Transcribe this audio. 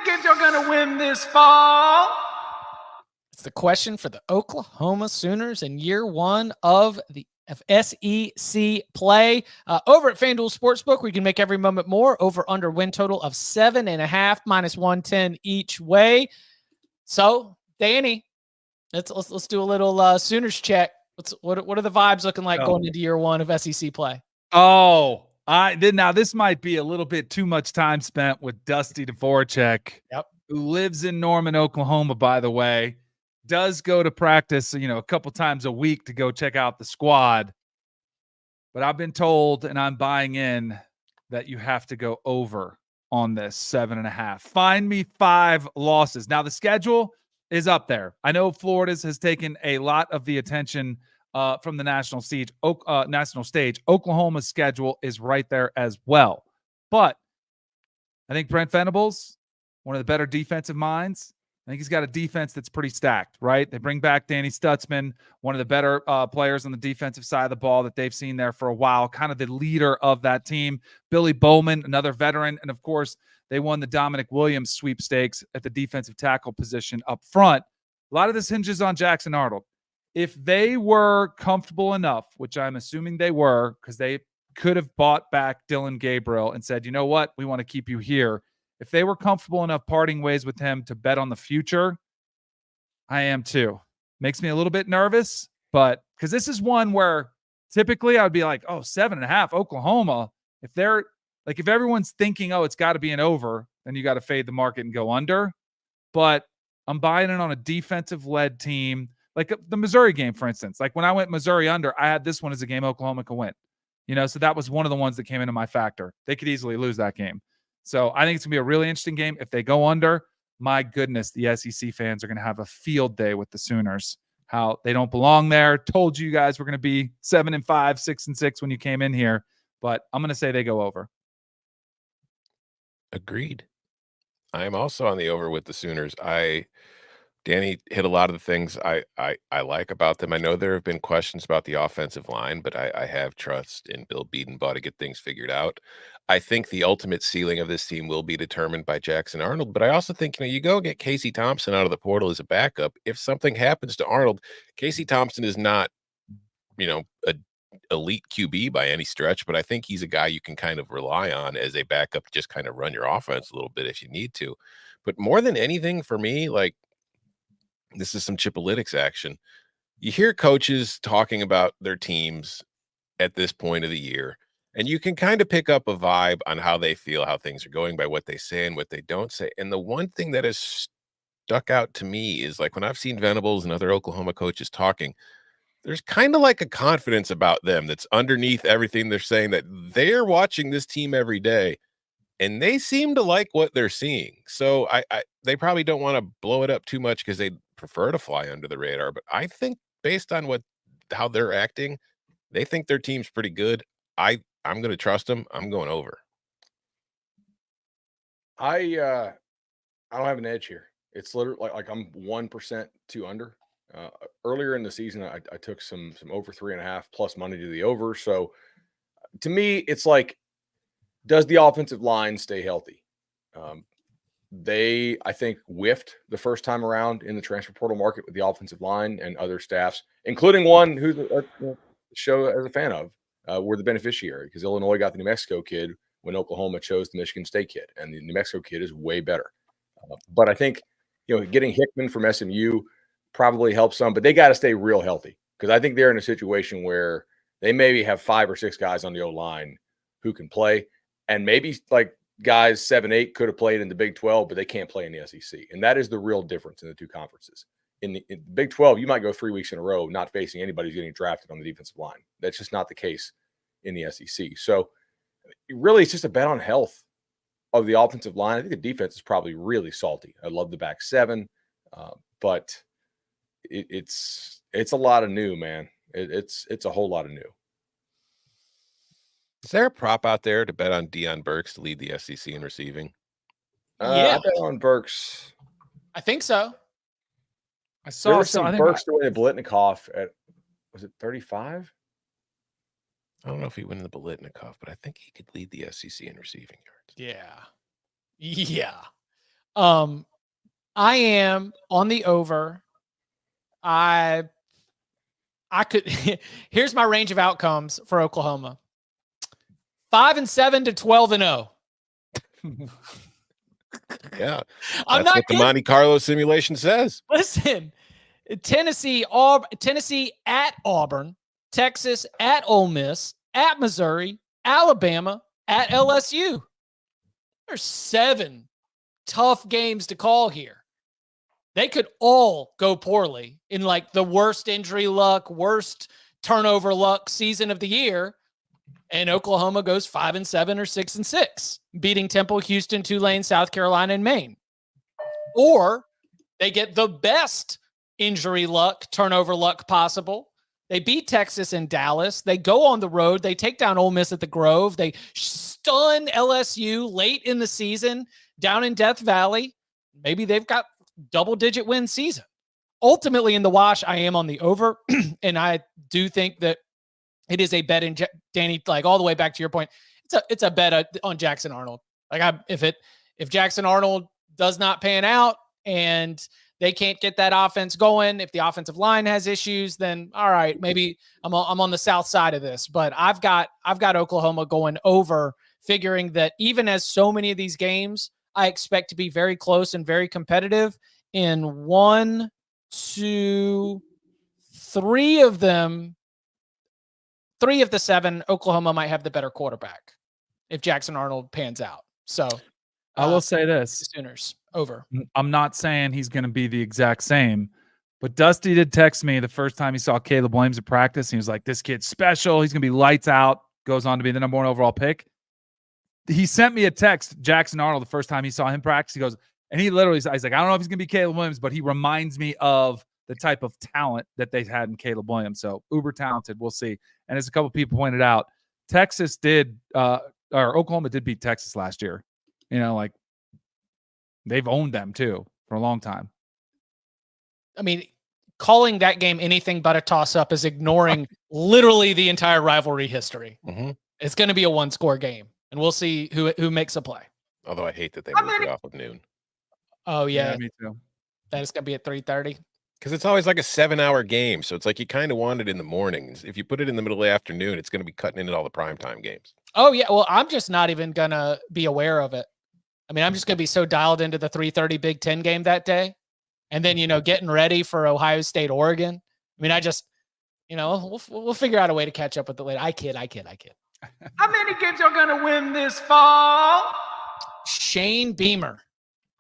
think you're going to win this fall? It's the question for the Oklahoma Sooners in year one of the SEC play. Over at FanDuel Sportsbook, we can make every moment more. Over under win total of 7.5 minus 110 each way. So, Danny, let's do a little Sooners check. What are the vibes looking like going into year one of SEC play? Oh, now this might be a little bit too much time spent with Dusty Dvorak, who lives in Norman, Oklahoma, by the way. Does go to practice, a couple times a week to go check out the squad. But I've been told, and I'm buying in, that you have to go over on this 7.5. Find me 5 losses. Now, the schedule is up there. I know Florida's has taken a lot of the attention from the national stage. Oklahoma's schedule is right there as well. But I think Brent Venables, one of the better defensive minds. I think he's got a defense that's pretty stacked, right? They bring back Danny Stutzman, one of the better players on the defensive side of the ball that they've seen there for a while, kind of the leader of that team. Billy Bowman, another veteran. And, of course, they won the Dominic Williams sweepstakes at the defensive tackle position up front. A lot of this hinges on Jackson Arnold. If they were comfortable enough, which I'm assuming they were, because they could have bought back Dylan Gabriel and said, you know what, we want to keep you here. If they were comfortable enough parting ways with him to bet on the future, I am too. Makes me a little bit nervous, but because this is one where typically I would be like, 7.5, Oklahoma. If everyone's thinking, it's got to be an over, then you got to fade the market and go under. But I'm buying it on a defensive-led team. Like the Missouri game, for instance. Like when I went Missouri under, I had this one as a game Oklahoma could win. So that was one of the ones that came into my factor. They could easily lose that game. So I think it's going to be a really interesting game. If they go under, my goodness, the SEC fans are going to have a field day with the Sooners. How they don't belong there. Told you guys we're going to be 7-5, 6-6 when you came in here. But I'm going to say they go over. Agreed. I am also on the over with the Sooners. Danny hit a lot of the things I like about them. I know there have been questions about the offensive line, but I have trust in Bill Bedenbaugh to get things figured out. I think the ultimate ceiling of this team will be determined by Jackson Arnold, but I also think, you go get Casey Thompson out of the portal as a backup. If something happens to Arnold, Casey Thompson is not, a elite QB by any stretch, but I think he's a guy you can kind of rely on as a backup to just kind of run your offense a little bit if you need to. But more than anything for me, this is some Chipolytics action. You hear coaches talking about their teams at this point of the year, and you can kind of pick up a vibe on how they feel, how things are going by what they say and what they don't say. And the one thing that has stuck out to me is when I've seen Venables and other Oklahoma coaches talking, there's kind of like a confidence about them that's underneath everything they're saying, that they're watching this team every day and they seem to like what they're seeing. So they probably don't want to blow it up too much because they prefer to fly under the radar. But I think based on how they're acting, they think their team's pretty good. I'm going to trust them. I'm going over. I don't have an edge here. It's literally like I'm 1% too under. Earlier in the season, I took some over 3.5 plus money to the over. So to me, it's like, does the offensive line stay healthy? They, I think, whiffed the first time around in the transfer portal market with the offensive line, and other staffs, including one who the show as a fan of, were the beneficiary, because Illinois got the New Mexico kid when Oklahoma chose the Michigan State kid, and the New Mexico kid is way better. But I think, getting Hickman from SMU probably helps some, but they got to stay real healthy, because I think they're in a situation where they maybe have 5 or 6 guys on the O-line who can play, and maybe guys 7-8 could have played in the Big 12, but they can't play in the SEC. And that is the real difference in the two conferences. In the Big 12, you might go 3 weeks in a row not facing anybody who's getting drafted on the defensive line. That's just not the case in the SEC. So really, it's just a bet on health of the offensive line. I think the defense is probably really salty. I love the back 7, but it's a lot of new, man. It's a whole lot of new. Is there a prop out there to bet on Deion Burks to lead the SEC in receiving? I bet on Burks. I think so. I saw Burks doing a Biletnikoff at, was it 35? I don't know if he won the Biletnikoff, but I think he could lead the SEC in receiving yards. Yeah. I am on the over. I could here's my range of outcomes for Oklahoma. 5-7 to 12-0. Yeah. I'm That's not what the kidding. Monte Carlo simulation says. Listen, Tennessee at Auburn, Texas at Ole Miss, at Missouri, Alabama, at LSU. There's 7 tough games to call here. They could all go poorly in like the worst injury luck, worst turnover luck season of the year. And Oklahoma goes 5-7 or 6-6, beating Temple, Houston, Tulane, South Carolina, and Maine. Or they get the best injury luck, turnover luck possible. They beat Texas and Dallas. They go on the road. They take down Ole Miss at the Grove. They stun LSU late in the season down in Death Valley. Maybe they've got double-digit win season. Ultimately, in the wash, I am on the over, and I do think that it is a bet in Danny, like all the way back to your point. It's a bet on Jackson Arnold. Like if Jackson Arnold does not pan out and they can't get that offense going, if the offensive line has issues, then all right, maybe I'm on the south side of this. But I've got Oklahoma going over, figuring that even as so many of these games I expect to be very close and very competitive, in 1, 2, 3 of them. 3 of the 7, Oklahoma might have the better quarterback if Jackson Arnold pans out. So I will say this. Sooners over. I'm not saying he's going to be the exact same, but Dusty did text me the first time he saw Caleb Williams at practice. He was like, this kid's special. He's going to be lights out. Goes on to be the number 1 overall pick. He sent me a text, Jackson Arnold, the first time he saw him practice. He goes, and he literally said, he's like, I don't know if he's going to be Caleb Williams, but he reminds me of the type of talent that they had in Caleb Williams. So uber talented. We'll see. And as a couple people pointed out, Texas did, or Oklahoma did beat Texas last year. You know, like they've owned them too for a long time. I mean, calling that game anything but a toss-up is ignoring literally the entire rivalry history. Mm-hmm. It's going to be a 1-score game, and we'll see who makes a play. Although I hate that they moved it off of noon. Oh, yeah. Me too. That is going to be at 3:30. Because it's always like a 7-hour game. So it's like you kind of want it in the mornings. If you put it in the middle of the afternoon, it's going to be cutting into all the primetime games. Oh, yeah. Well, I'm just not even going to be aware of it. I mean, I'm just going to be so dialed into the 3:30 Big Ten game that day. And then, getting ready for Ohio State, Oregon. I mean, we'll figure out a way to catch up with it later. I kid. How many games are going to win this fall? Shane Beamer